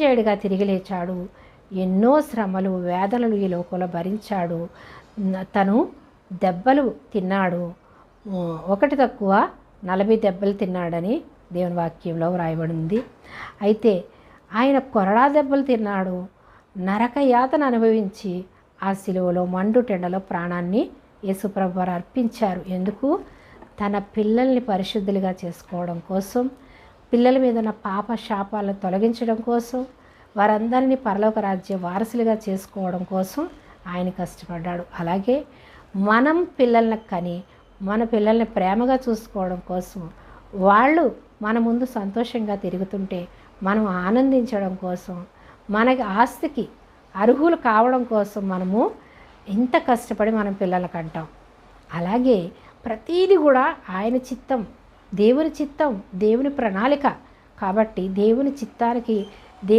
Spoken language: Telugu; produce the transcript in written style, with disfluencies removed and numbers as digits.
మృత్యుంజయుడిగా తిరిగి లేచాడు. ఎన్నో శ్రమలు వేదనలు ఈ లోకంలో భరించాడు. తను దెబ్బలు తిన్నాడు. ఒకటి తక్కువ 40 దెబ్బలు తిన్నాడని దేవుని వాక్యంలో వ్రాయబడింది. అయితే ఆయన కొరడా దెబ్బలు తిన్నాడు. నరక యాతన అనుభవించి ఆ శిలువలో మండుటెండలో ప్రాణాన్ని యేసుప్రభు వారు అర్పించారు. ఎందుకు? తన పిల్లల్ని పరిశుద్ధులుగా చేసుకోవడం కోసం, పిల్లల మీద ఉన్న పాప శాపాలను తొలగించడం కోసం, వారందరినీ పరలోక రాజ్య వారసులుగా చేసుకోవడం కోసం ఆయన కష్టపడ్డాడు. అలాగే మనం పిల్లల్ని కని మన పిల్లల్ని ప్రేమగా చూసుకోవడం కోసం, వాళ్ళు మన ముందు సంతోషంగా తిరుగుతుంటే మనం ఆనందించడం కోసం, మనకి ఆస్తికి అర్హులు కావడం కోసం మనము ఇంత కష్టపడి మనం పిల్లలకు అంటాం. అలాగే ప్రతీది కూడా ఆయన చిత్తం, దేవుని చిత్తం, దేవుని ప్రణాళిక. కాబట్టి దేవుని చిత్తానికి